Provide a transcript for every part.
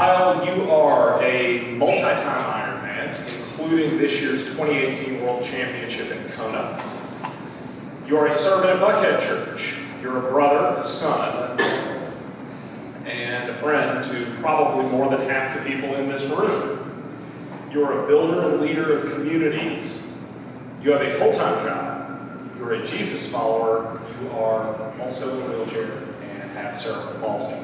Kyle, you are a multi-time Ironman, including this year's 2018 World Championship in Kona. You are a servant at Buckhead Church. You're a brother, a son, and a friend to probably more than half the people in this room. You're a builder and leader of communities. You have a full-time job. You're a Jesus follower. You are also in a wheelchair and have cerebral palsy.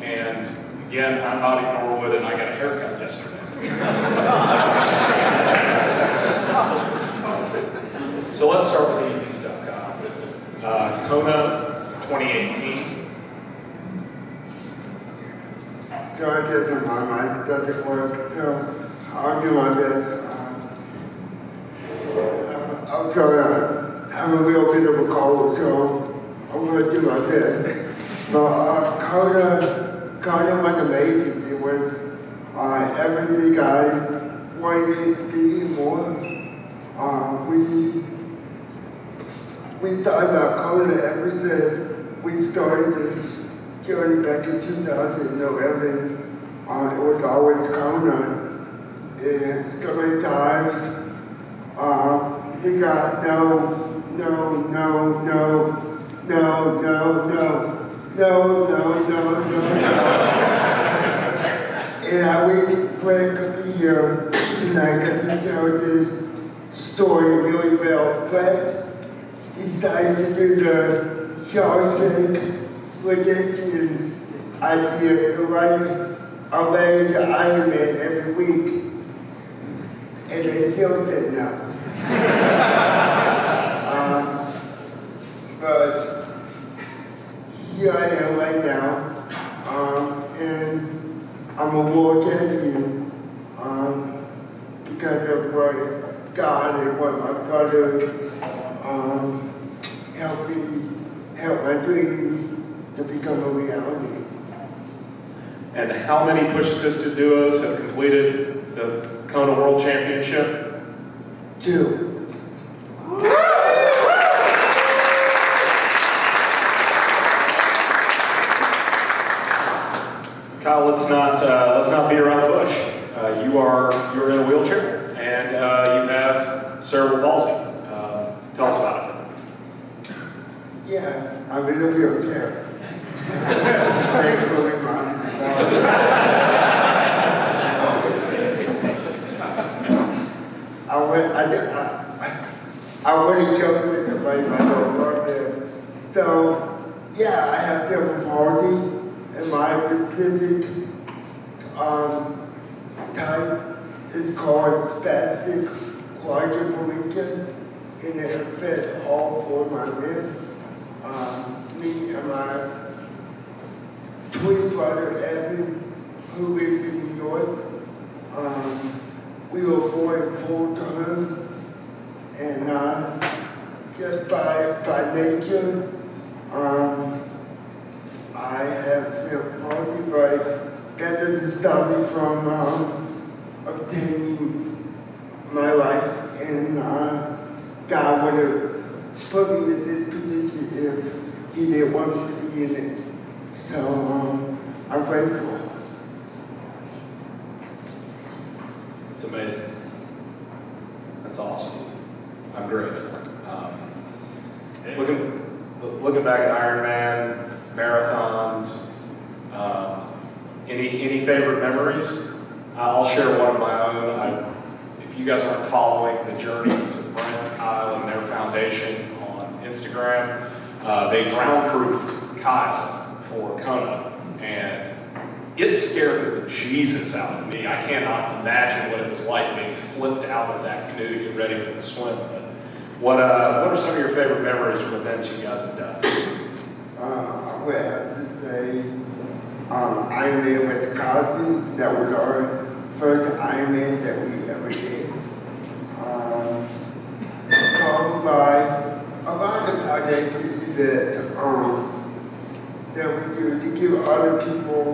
And again, I'm Bobby Norwood, and I got a haircut yesterday. So let's start with the easy stuff, Kyle. Kona 2018. So I guess my mic doesn't work, so I'll do my best. I'm sorry, I have a little bit of a cold, so I'm going to do my best. But Kona was amazing. It was everything I wanted it to be more. We thought about Kona ever since we started this journey back in 2011. It was always Kona. And so many times we got no. And I wish Brett could be here tonight because he told this story really well. Brett decided to do the Shawshank Redemption idea to write a letter to Iron Man every week. And they still said no. But here I am right now, and I'm a world champion because of what God and what my brother helped my dreams to become a reality. And how many push-assisted duos have completed the Kona World Championship? 2. Kyle, let's not beat around the bush. You're in a wheelchair and you have cerebral palsy. Tell us about it. Yeah, I'm in a wheelchair. Thanks for reminding me. I wouldn't joke with somebody if I don't love them. So, yeah, I have cerebral palsy. And my specific type is called spastic quadriplegia, and it affects all 4 of my ribs. Me and my twin brother Evan, who lives in New York, we were born full term, and just by nature, I have cerebral palsy, but that doesn't stop me from obtaining my life, and God would have put me in this position if He didn't want me to be in it. So I'm grateful. It's amazing. That's awesome. I'm grateful. Looking back at Ironman, marathons, any favorite memories? I'll share one of my own. If you guys aren't following the journeys of Brent and Kyle and their foundation on Instagram, they drown-proofed Kyle for Kona, and it scared the Jesus out of me. I cannot imagine what it was like being flipped out of that canoe to get ready for the swim. But what are some of your favorite memories from events you guys have done? I would have to say Ironman with the Cosby. That was our first Ironman that we ever did. Followed by a lot of projects that we do to give other people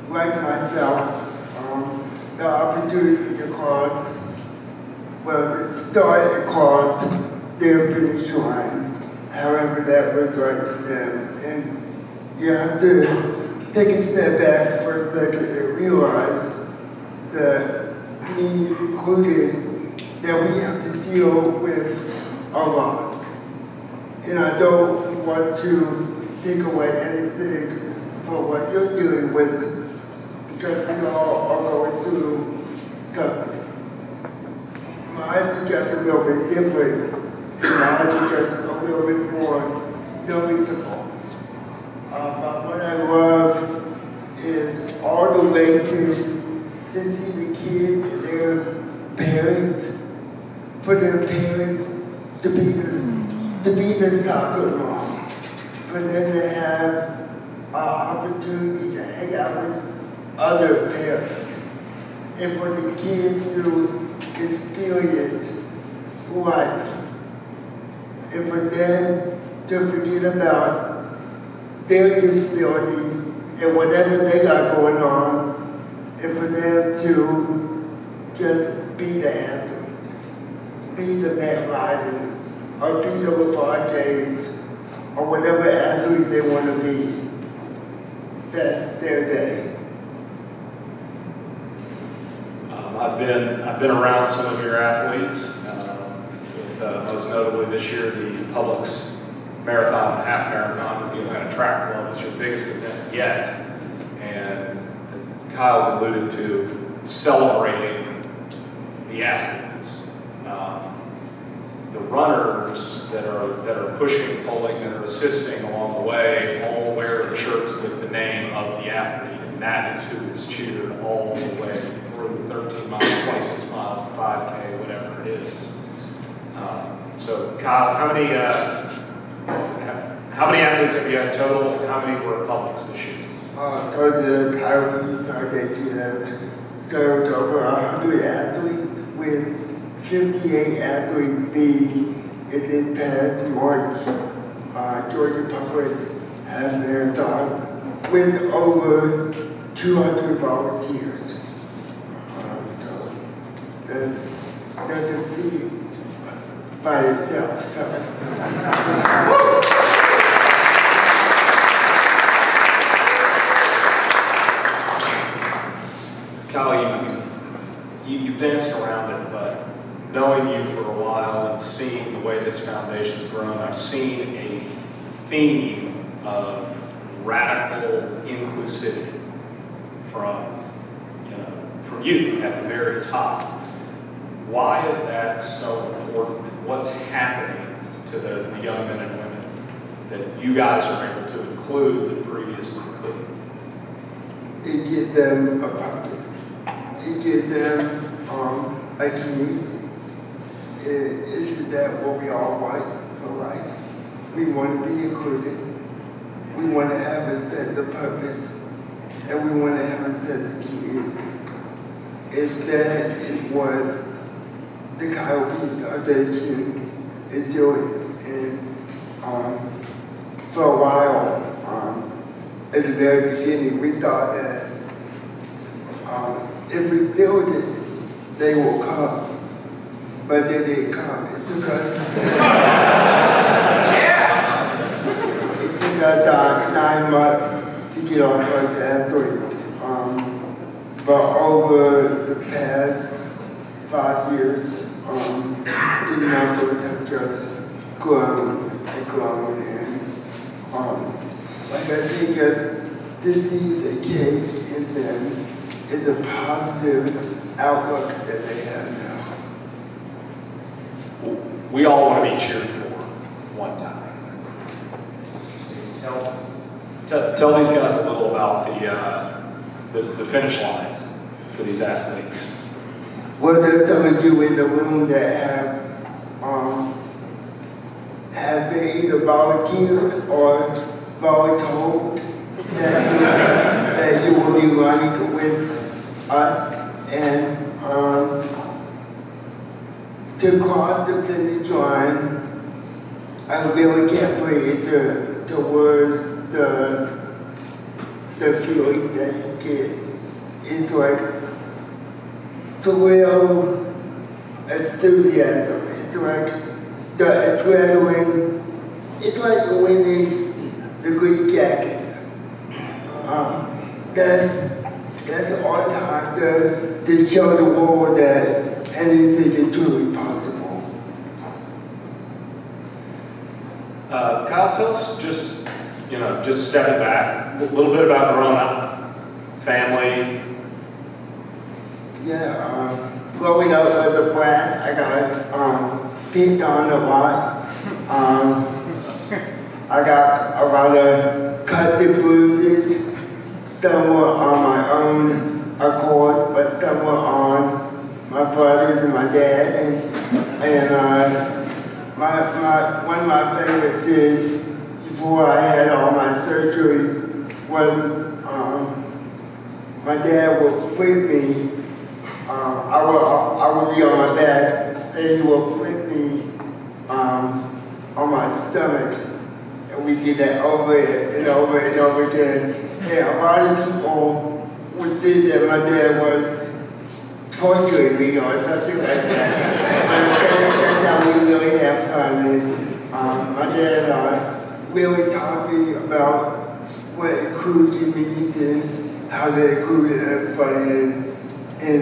like myself the opportunity to cross, start and cross their finish line, however that was right to them. And you have to take a step back for a second and realize that me included, that we have to deal with a lot. And I don't want to take away anything from what you're dealing with, because we all are going through something. Mine is just a little bit different, and mine is just a little bit more noticeable. But what I love is all the races, to see the kids and their parents, for their parents to be the soccer mom, for them to have an opportunity to hang out with other parents, and for the kids to experience life, and for them to forget about their disability and whatever they got going on, and for them to just be the athlete, be the Matt Ryan, or be the LeBron James, or whatever athlete they want to be. That's their day. I've been around some of your athletes, with most notably this year the Publix Marathon, the half marathon with the Atlanta Track Club is your biggest event yet, and Kyle's alluded to celebrating the athletes, the runners that are pushing, pulling, that are assisting along the way, all wear the shirts with the name of the athlete, and that is who is cheered all the way through 13 miles, 26 miles, 5K, whatever it is. So Kyle, how many athletes have you had total, and how many were at Publix this year? So the Coyotes Foundation has served over 100 athletes, with 58 athletes being in this past March. Georgia Public has marathon with over 200 volunteers. So that's a feat by itself. So. Kyle, you've danced around it, but knowing you for a while and seeing the way this foundation's grown, I've seen a theme of radical inclusivity from you at the very top. Why is that so important? What's happening to the young men and women that you guys are able to include that previously couldn't? It gives them a purpose. It gives them a community. Isn't that what we all want for life? We want to be included. We want to have a sense of purpose, and we want to have a sense of community. And that is what the Coyotes Foundation is doing. And for a while, at the very beginning, we thought that if we build it, they will come. But they didn't come. It took us, it took us 9 months to get our first athlete. But over the past 5 years, the numbers have just grown and grown. And like I think to see the change in them is a positive outlook that they have now. We all want to be cheered for one time. Tell these guys a little about the finish line for these athletes. Well, there's some of you in the room that have been either volunteered or voluntold that you will be running with us, and to cross the finish line, I really can't put into words the feeling that you get. It's like surreal enthusiasm. It's like the adrenaline. It's like winning the green jacket. that's all time to show the world that anything is truly possible. Kyle, tell us just stepping back, a little bit about growing up, family. Yeah, growing up as a brat, I got picked on a lot. I got a lot of cuts and bruises. Some were on my own accord, but some were on my brothers and my dad. And one of my favorites is before I had all my surgery, when my dad would flip me. I would be on my back, and he would flip me on my stomach. And we did that over and over and over again. And a lot of people would think that my dad was torturing me or something like that. But that's how we really have fun. And my dad really taught me about what inclusion means and how to include everybody in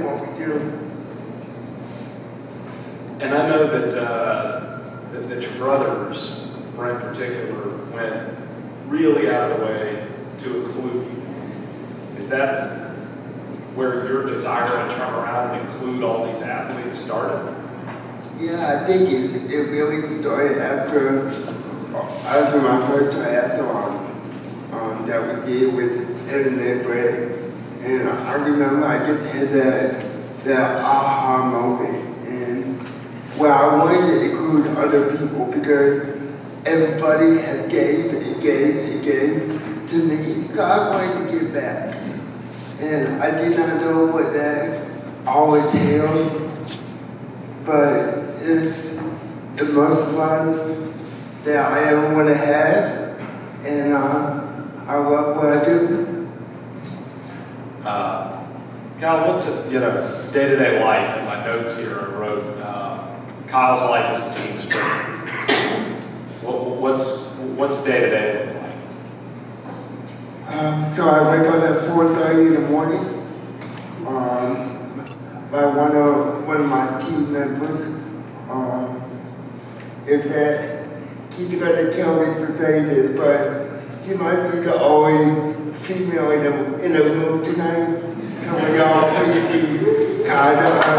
what we do. And I know that your brothers, in particular, went really out of the way to include you. Is that where your desire to turn around and include all these athletes started? Yeah, I think it really started after my first triathlon that we did with Evan and Brett. And I remember I just had that aha moment, and where I wanted to include other people because everybody had gave to me, so I wanted to give back. And I did not know what that all entailed, but it's the most fun that I ever want to have, and I love what I do. Kyle, what's day-to-day life? In my notes here, I wrote Kyle's life as a team sport. What's day-to-day look like? So I wake up at 4:30 in the morning. By one of my team members. In fact, she's gonna kill me for saying this, but she might be the only female in the room tonight. Some of y'all please be kind of her.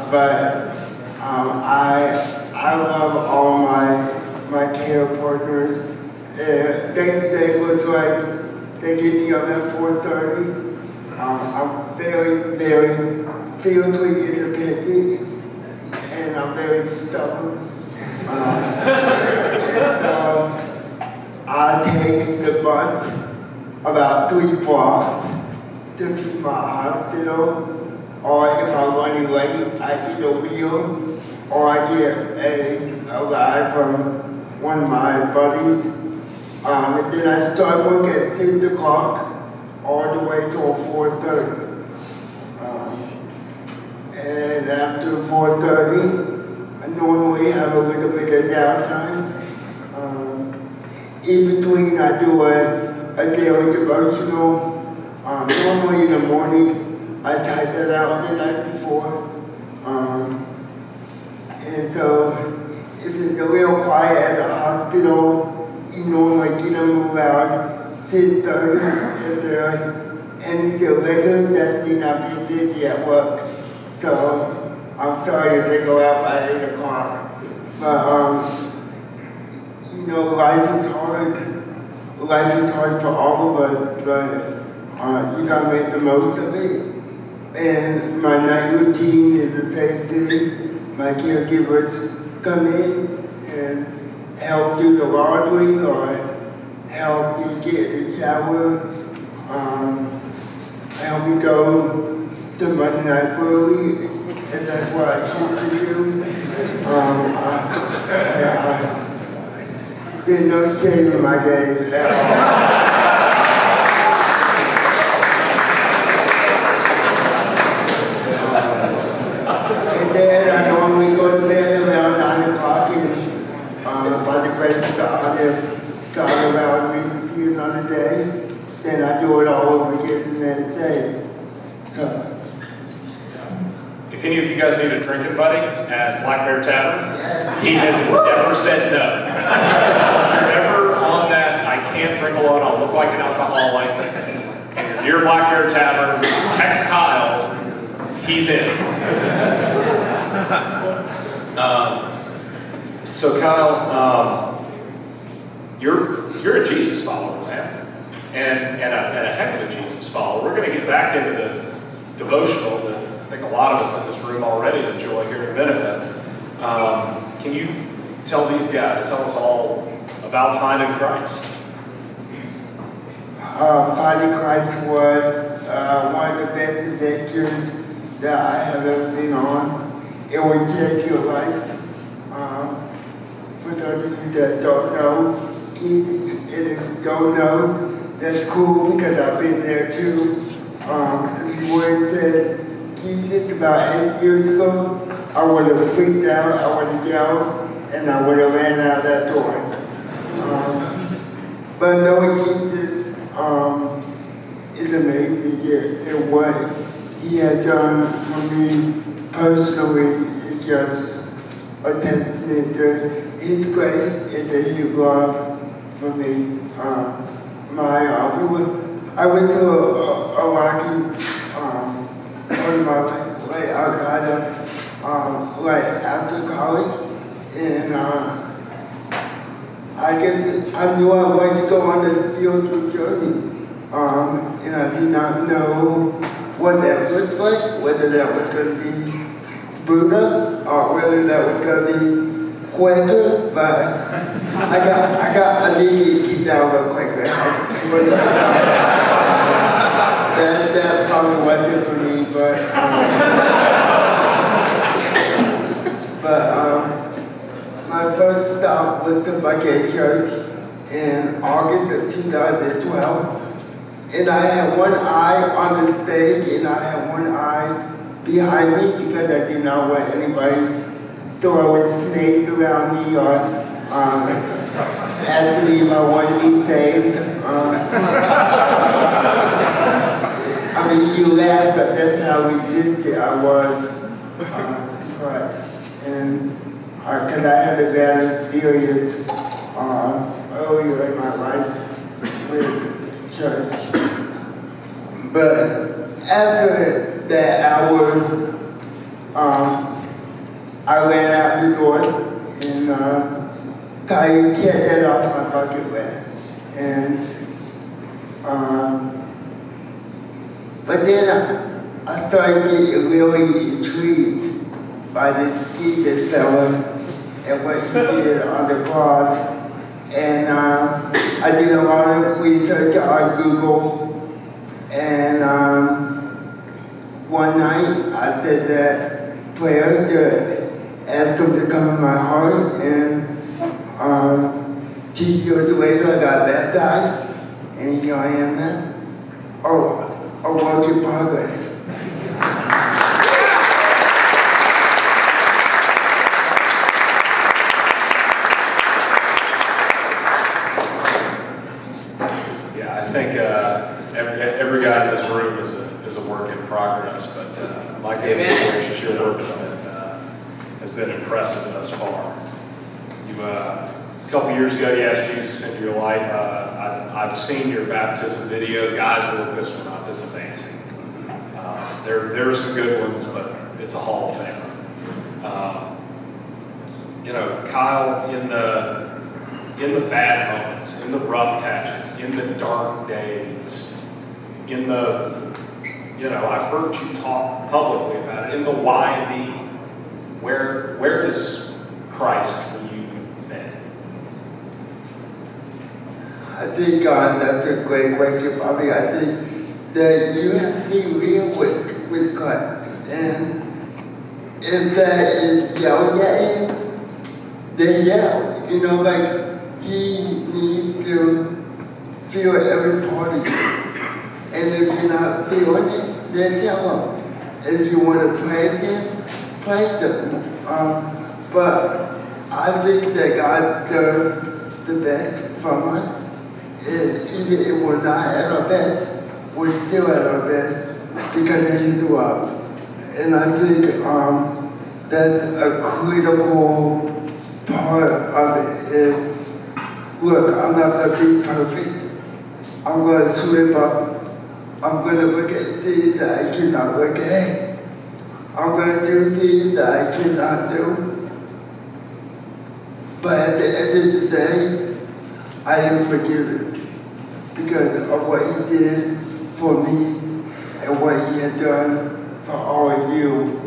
But I love all my care partners. They was like, they get me up at 4:30. I'm very, very fiercely independent, and I'm very stubborn. I take the bus about 3 blocks to keep my hospital. Or if I'm running late, I get a wheel, or I get a ride from one of my buddies. And then I start work at 6 o'clock, all the way till 4:30. And after 4:30, I normally have a little bit of downtime. In between, I do a daily devotional. Normally in the morning, I type that out the night before. And so, if it's a real quiet at the hospital, you normally get them around 6:30. If they're anything later, that means I've been busy at work. So, I'm sorry if they go out by 8 o'clock. But, life is hard. Life is hard for all of us, but you gotta make the most of it. And my night routine is the same thing. My caregivers come in and help do the laundry or help me get in the shower, help me go to Monday night early, and that's what I choose to do. There's no shame in my game at all. And then I normally go to bed around 9 o'clock, and by the grace of God, if God allowed me to see another day, then I do it all over again the next day. So, If any of you guys need a drinking buddy at Black Bear Tavern, he has never said no. If you're ever on that, I can't drink alone, I'll look like an alcoholic, and you're near Black Bear Tavern, text Kyle, he's in. So Kyle, you're a Jesus follower, man, and a heck of a Jesus follower. We're going to get back into the devotional that I think a lot of us in this room already enjoy here in a minute. Can you tell these guys, tell us all about finding Christ? Finding Christ was one of the best adventures that I have ever been on. It will change your life. For those of you that don't know, if you don't know, that's cool because I've been there too. The word said, Jesus, about 8 years ago, I would have freaked out, I would have yelled, and I would have ran out that door. But knowing Jesus is amazing. It what he has done for me personally is just a testament to his grace and to his love for me. I went through a rocky part of my life, right outside of, right after college, and I guess I knew I wanted to go on a spiritual journey, and I did not know what that looked like, whether that was going to be Buddha or whether that was going to be Quaker, but I did get kicked out of a Quaker house. That probably wasn't for me, but my first stop was the Buckhead Church in August of 2012. And I had one eye on the stage and I had one eye behind me because I did not want anybody throwing snakes around me or asking me if I wanted to be saved. I mean, you laugh, but that's how resistant I was. And because I had a bad experience earlier in my life with church. But after that hour, I ran out the door and I checked that off my bucket list. And but then I started getting really intrigued by this Jesus fella and what he did on the cross. And I did a lot of research on Google. And one night I said that prayer to ask him to come in my heart. And 2 years later I got baptized. And here I am now. Oh, a work in progress. Yeah, I think every guy in this room is a work in progress, but my David relationship work has been impressive thus far. A couple years ago, you asked Jesus into your life. I've seen your baptism video. Guys, look this one up. It's amazing. There are some good ones, but it's a Hall of Fame. Kyle, in the bad moments, in the rough patches, in the dark days, in the, I've heard you talk publicly about it, in the why me, where is Christ for you then? I think, that's a great question, Bobby. I think that you have to be real with Christ. And if that is yelled at him, then yell. He needs to feel every part of you. And if you're not feeling it, then tell him. If you want to praise him, praise him. But I think that God serves the best from us. And even if we're not at our best, we're still at our best because of his love. And I think that's a critical part of it. Is, look, I'm not going to be perfect. I'm going to slip up. I'm going to look at things that I cannot look at. I'm going to do things that I cannot do. But at the end of the day, I am forgiven because of what he did for me and what he had done for all of you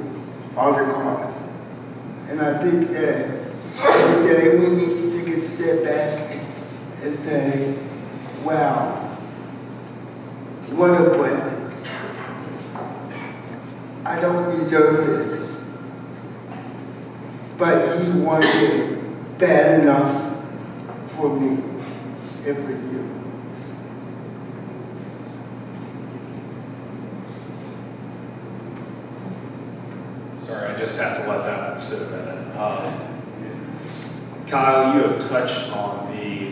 on the cross. And I think that every day we need to take a step back and say, wow, what a blessing. I don't deserve this. But he wanted it bad enough for me and for you. Sorry, I just have to let that one sit a minute. Kyle, you have touched on the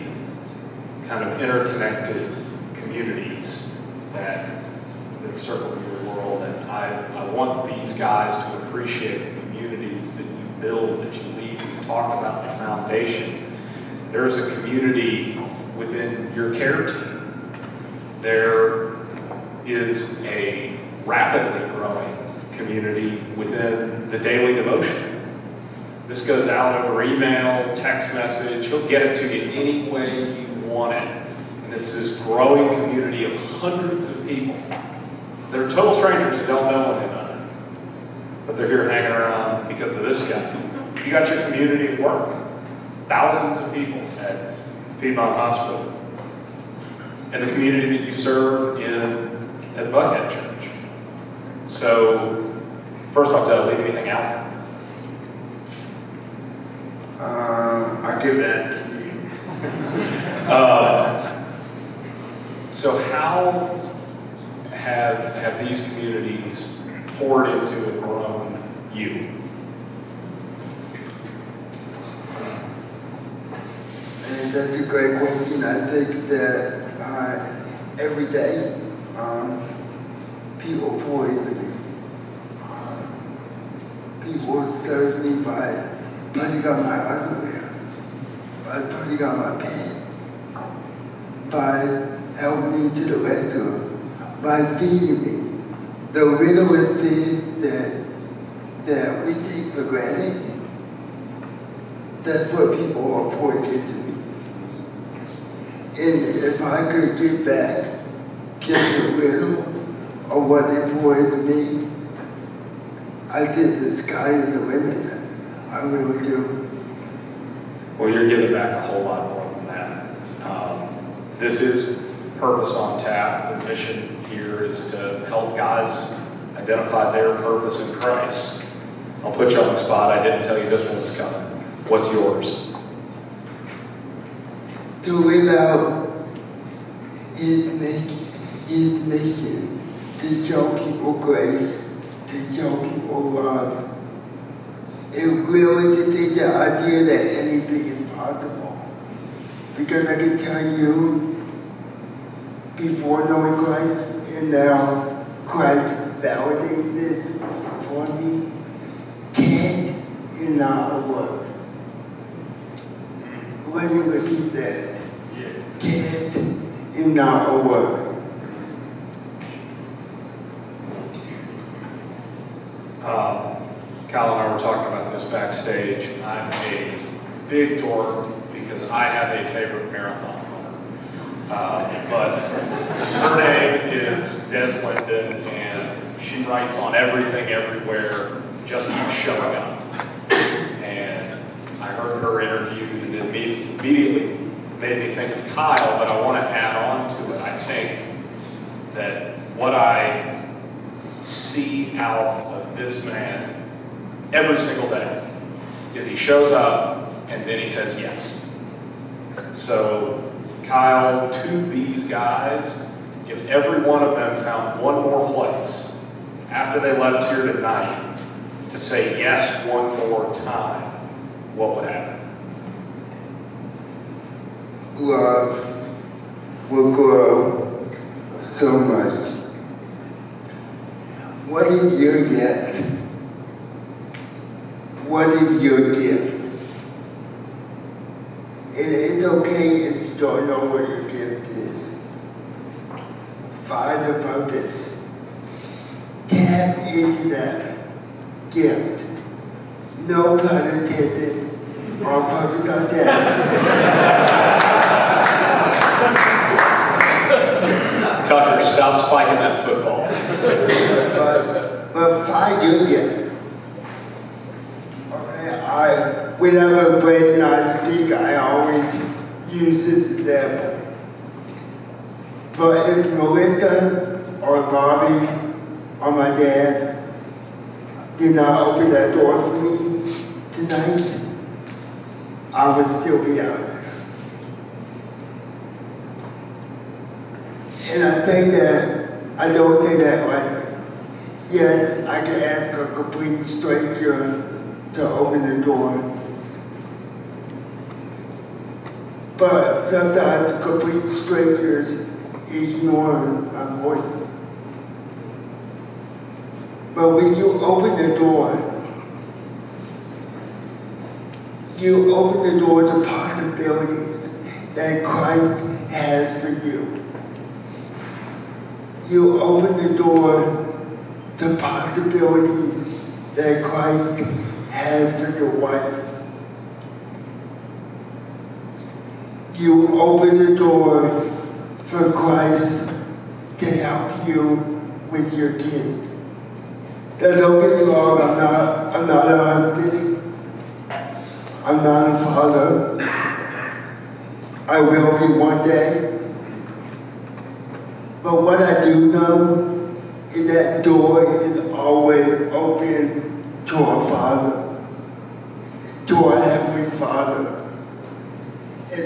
kind of interconnected communities that circle your world, and I want these guys to appreciate the communities that you build, that you lead. We talked about the foundation. There is a community within your care team. There is a rapidly growing community within the daily devotion. This goes out over email, text message. He'll get it to you any way you want it. And it's this growing community of hundreds of people. They're total strangers that don't know one another. But they're here hanging around because of this guy. You got your community at work. Thousands of people at Piedmont Hospital. And the community that you serve at Buckhead Church. So, first off, did I leave anything out? I'll give that to you. So how have these communities poured into and grown you? And that's a great question. I think that every day people pour into me. People serve me by putting on my underwear, by putting on my pants, by helping me to the restroom, by feeding me. The little things that we take for granted, that's what people are pouring into me. And if I could get back just a little of what they pour into me, I think the sky is the limit. I really do. Well, you're giving back a whole lot more than that. This is Purpose on Tap. The mission here is to help guys identify their purpose in Christ. I'll put you on the spot. I didn't tell you this one was coming. What's yours? To live out his mission, to show people grace, to show people love. It really to take the idea that anything is possible. Because I can tell you, before knowing Christ, and now Christ validates this for me, can't is not a word. Let me repeat that. Can't is not a word. Kyle and I were talking about this backstage. I'm a big dork because I have a favorite marathon runner. But her name is Des Linden, and she writes on everything, everywhere, just keep showing up. And I heard her interview and it immediately made me think of Kyle, but I want to add on to it. I think that what I see out of this man every single day is he shows up and then he says yes. So Kyle, to these guys, if every one of them found one more place after they left here tonight to say yes one more time, what would happen? love will grow so much. What is your gift? What is your gift? It's okay if you don't know what your gift is. Find a purpose. Tap into that gift. No pun intended. On purpose on that. Tucker, stop spiking that football. But find your gift. Okay, whenever Brady and I speak, I always use this example. But if Melissa or Bobby or my dad did not open that door for me tonight, I would still be out there. And I don't say that lightly. Yes, I can ask a complete stranger to open the door. But sometimes complete strangers ignore my voice. But when you open the door, you open the door to possibilities that Christ has for you. You open the door to possibilities that Christ has for your wife. You open the door for Christ to help you with your kids. Now don't get me wrong, I'm not a husband. I'm not a father. I will be one day. But what I do know is that door is always open to our Father, to our Heavenly Father. And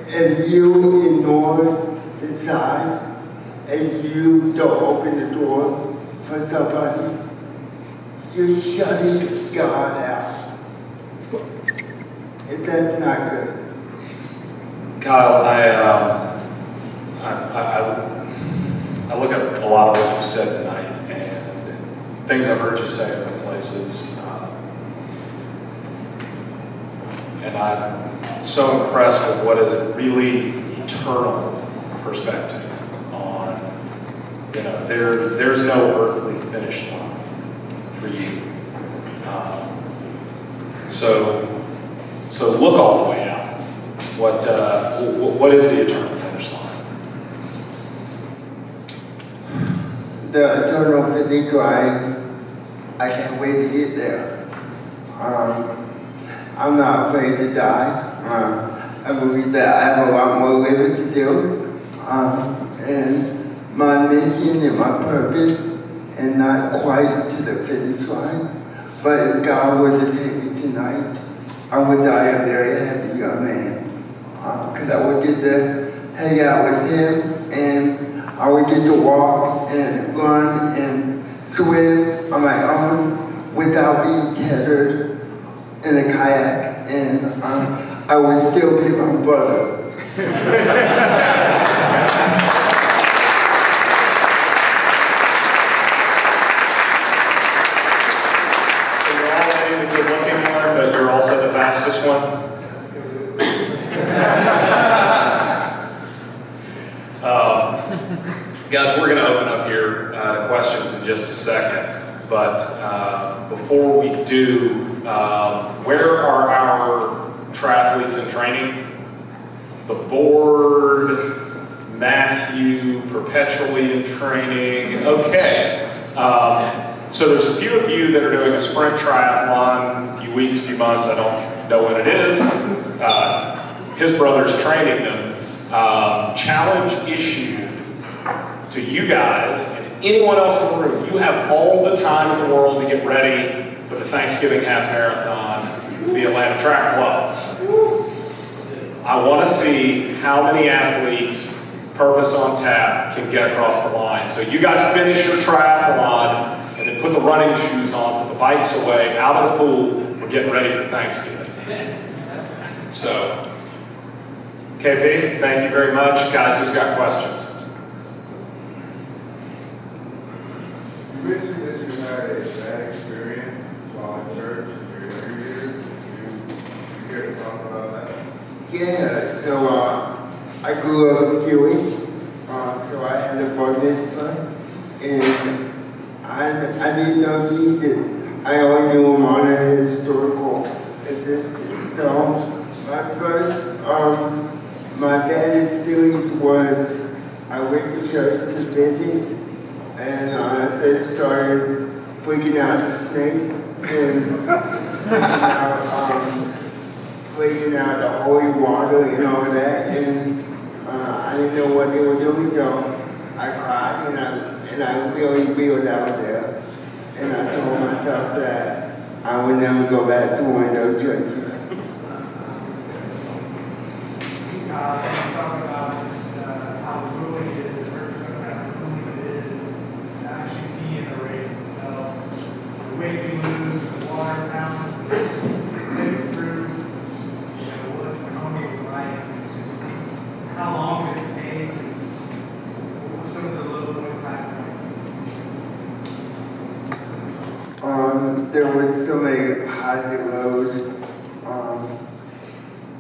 if you ignore the sign and you don't open the door for somebody, you're shutting God out. And that's not good. Kyle, I look at a lot of what you've said tonight and things I've heard you say in other places. And I'm so impressed with what is a really eternal perspective on, there's no earthly finish line for you. So look all the way out. What is the eternal finish line? The eternal finish line, I can't wait to get there. I'm not afraid to die. I believe that I have a lot more living to do. And my mission and my purpose is not quite to the finish line. But if God were to take me tonight, I would die a very happy young man. Because I would get to hang out with him, and I would get to walk and run and swim on my own without being tethered in a kayak, and I would still be my brother. So you're all maybe the good-looking one, but you're also the fastest one? Guys, we're going to open up here questions in just a second, but before we do, where are our triathletes in training? The board, Matthew, perpetually in training. Okay. So there's a few of you that are doing a sprint triathlon, a few weeks, a few months, I don't know when it is. His brother's training them. Challenge issued to you guys and anyone else in the room. You have all the time in the world to get ready for the Thanksgiving half marathon with the Atlanta Track Club. I want to see how many athletes, purpose on tap, can get across the line. So you guys finish your triathlon and then put the running shoes on, put the bikes away, out of the pool. We're getting ready for Thanksgiving. So, KP, thank you very much. Guys, who's got questions? You mentioned that you had a bad experience while in church in your younger years. You care to talk about that? Yeah, so I grew up Jewish, so I had a bar mitzvah, and I didn't know Jesus. I only knew him on a historical existence. So my bad experience was I went to church to visit, and they started breaking out the snake and breaking out the holy water and all that, and I didn't know what they were doing, so I cried and I really reeled out there, and I told myself that I would never go back to one of those churches. Talk about this, how grueling it is, how grueling it is to actually be in the race itself. The weight we lose, the water fountain, takes through, what the cone was like, just how long did it take, what were some of the low points, high points? There was so many highs and lows.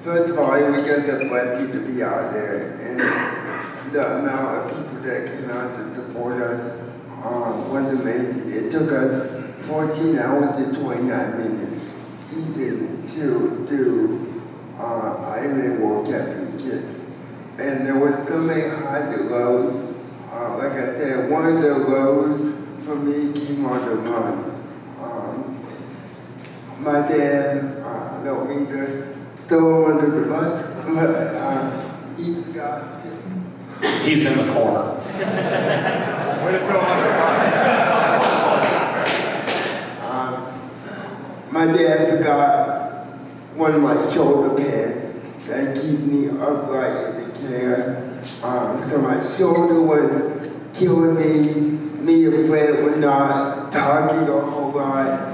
First of all, it was just a blessing to be out there, and the amount of people that came out to support us was amazing. It took us 14 hours and 29 minutes even to do Ironman World Championships. And there were so many highs and lows. Like I said, one of the lows for me came on the run. My dad, I don't mean to throw him under the bus, but he forgot to. He's in the corner. Way to throw on the My dad forgot one of my shoulder pads that keep me upright in the chair. So my shoulder was killing me. Me and Fred were not talking a whole lot.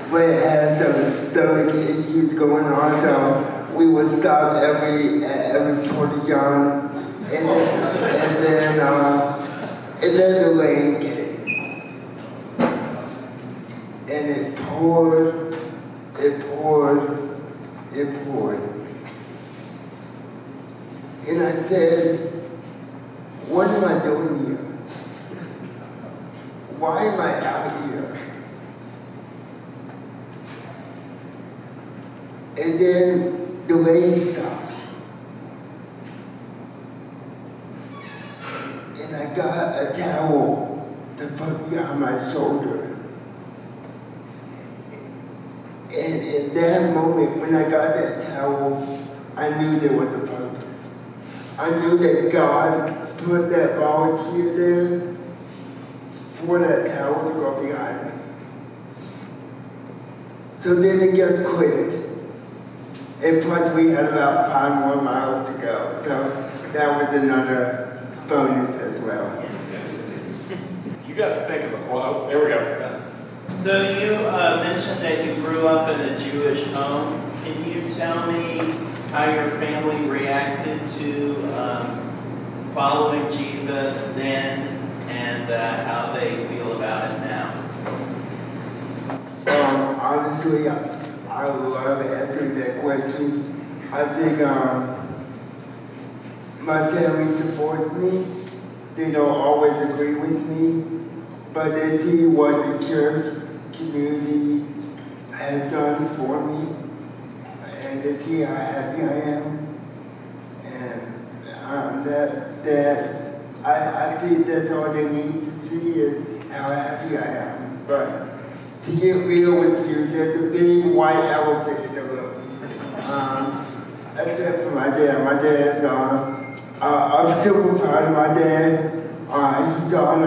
But it had some stomach issues going on, so we would stop at every Porta John, and then the rain came, and it poured, and I said, "What am I doing here? Why am I out here?" And then the rain stopped. And I got a towel to put behind my shoulder. And in that moment, when I got that towel, I knew there was a purpose. I knew that God put that volunteer there for that towel to go behind me. So then it just quit. And plus we had about 5 more miles to go. So that was another bonus as well. You guys think of a quote. There we go. So you mentioned that you grew up in a Jewish home. Can you tell me how your family reacted to following Jesus then and how they feel about it now? Honestly, I love answering that question. I think my family supports me. They don't always agree with me, but they see what the church community has done for me, and they see how happy I am, and I think that's all they need to see is how happy I am. But to get real with you, there's a big white elephant in the room. Except for my dad. My dad, I'm super proud of my dad. He's on a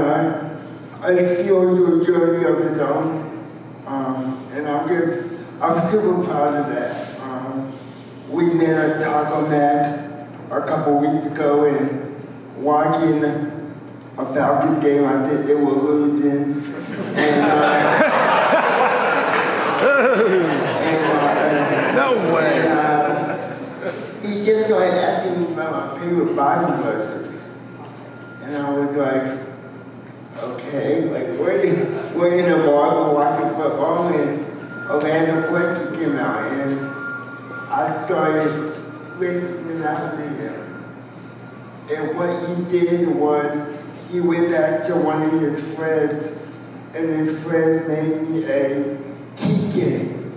spiritual journey of his own. And I'm super proud of that. We met at Taco Mat a couple weeks ago and watching a Falcons game. I think they were losing. No way. he just started asking me about my favorite Bible verses. And I was like, okay, like we're in the Bible watching football and a random question came out and I started listening out to him. And what he did was he went back to one of his friends and his friend made me a keychain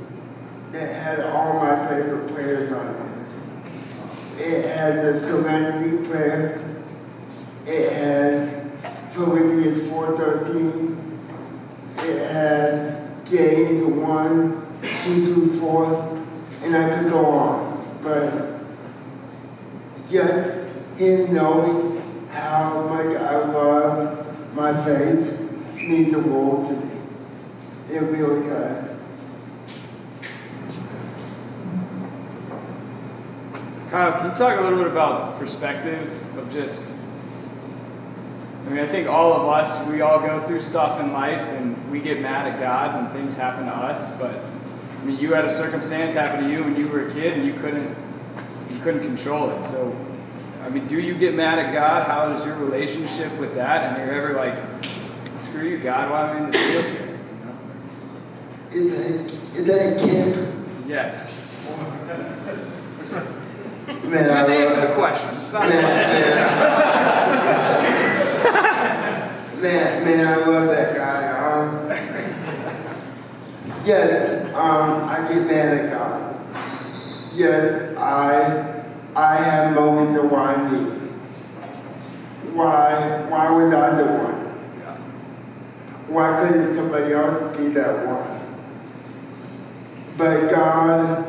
that had all my favorite prayers on it. It had the Serenity Prayer. It had Philippians 4:13. It had James 1:2-4, and I could go on. But just him knowing how much I love my faith means the world to me. It really does. Kyle, can you talk a little bit about perspective of just, I mean, I think all of us, we all go through stuff in life and we get mad at God when things happen to us, but I mean, you had a circumstance happen to you when you were a kid and you couldn't control it. So, I mean, do you get mad at God? How is your relationship with that? And you're ever like, screw you, God, why am I in this wheelchair? You know? Is that camp? Yes. Man, Just answer the question. It's not Man, I love that guy. Yes, I get mad at God. Yes, I have moments of why me. Why was I the one? Why couldn't somebody else be that one? But God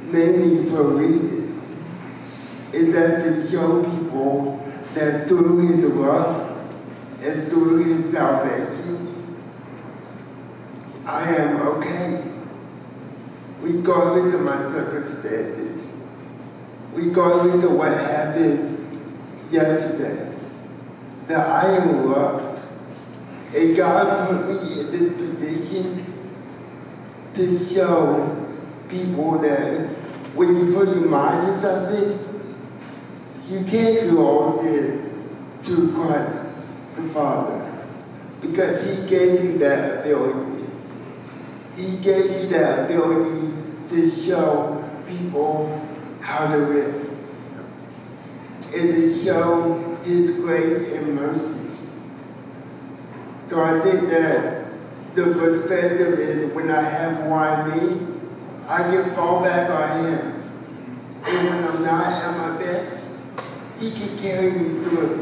made me for a reason. Is that to show people that through his love and through his salvation, I am okay. Regardless of my circumstances, regardless of what happened yesterday, that I am loved. And God put me in this position to show people that when you put your mind to something, you can't do all this through Christ the Father, because he gave you that ability. He gave you that ability to show people how to live and to show his grace and mercy. So I think that the perspective is when I have why me, I can fall back on him. And when I'm not at my best, he can carry me through it.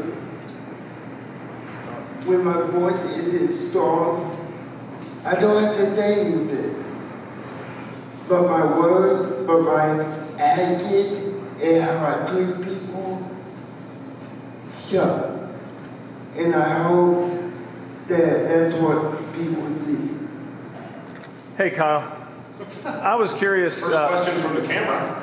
When my voice isn't strong, I don't have to say anything. But my words, but my actions, and how I treat people, show. And I hope that that's what people see. Hey, Kyle. I was curious. First question from the camera.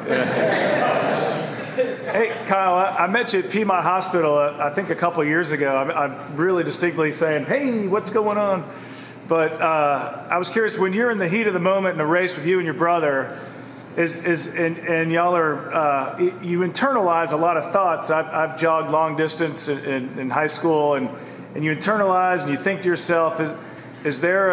Hey, Kyle, I met you at Piedmont Hospital, I think a couple of years ago. I'm really distinctly saying, hey, what's going on? But I was curious, when you're in the heat of the moment in a race with you and your brother, and y'all are, you internalize a lot of thoughts. I've jogged long distance in high school, and you internalize and you think to yourself, is there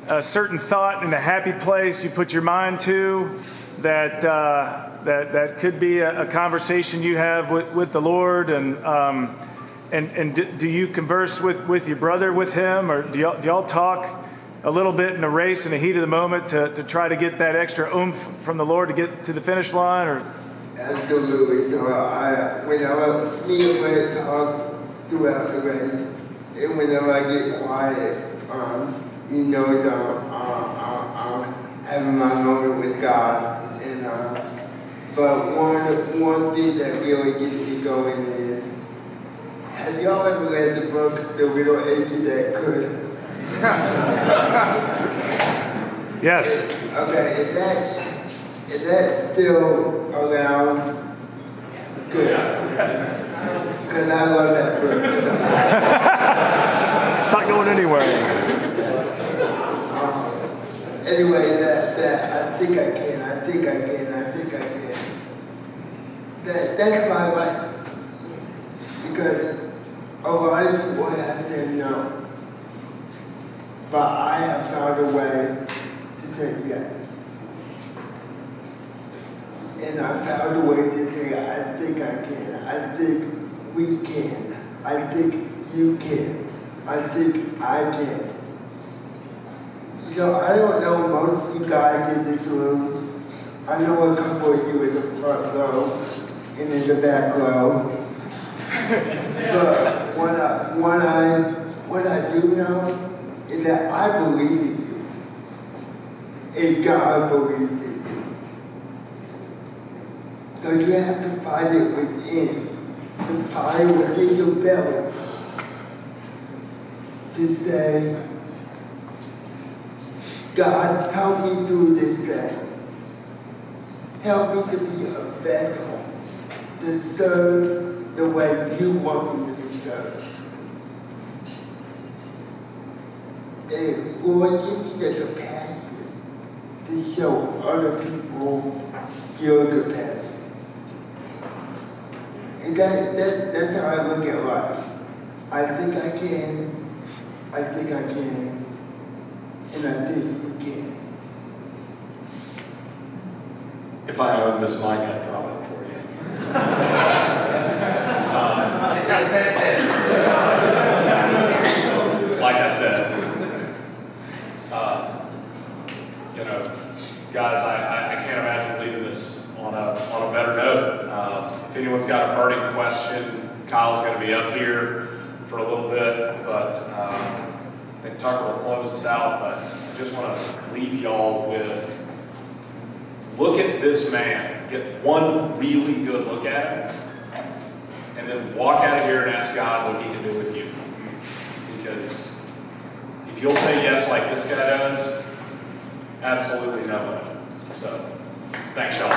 a certain thought in a happy place you put your mind to that could be a conversation you have with the Lord, and do you converse with your brother with him, or do y'all talk a little bit in a race in the heat of the moment to try to get that extra oomph from the Lord to get to the finish line? Or absolutely. So whenever me and Brett talk throughout the race, and whenever I get quiet, he knows I'm having my moment with God. But one thing that really gets me going is, have y'all ever read the book, The Little Angel That Could? Yes. Okay, is that still around? Good. Because I love that book. It's not going anywhere. Anyway, that I think I can. That's my life. Because a lot of people have said no. But I have found a way to say yes. And I found a way to say, I think I can. I think we can. I think you can. I think I can. You know, I don't know most of you guys in this room. I know a couple of you in the front row and in the back row. But what I do know is that I believe in you. And God believes in you. So you have to find it within. The fire within your belly. To say, God, help me through this day. Help me to be a vessel to serve the way you want me to be served. And Lord, give me the capacity to show other people your capacity. And that's how I look at life. I think I can. I think I can. And I think you can. If I owned this mic, I'd drop it for you. Like I said, you know, guys, I can't imagine leaving this on a better note. If anyone's got a burning question, Kyle's going to be up here for a little bit, but I think Tucker will close us out. But I just want to leave y'all with, look at this man, get one really good look at him, and then walk out of here and ask God what he can do with you. Because if you'll say yes like this guy does, absolutely no way. So, thanks y'all.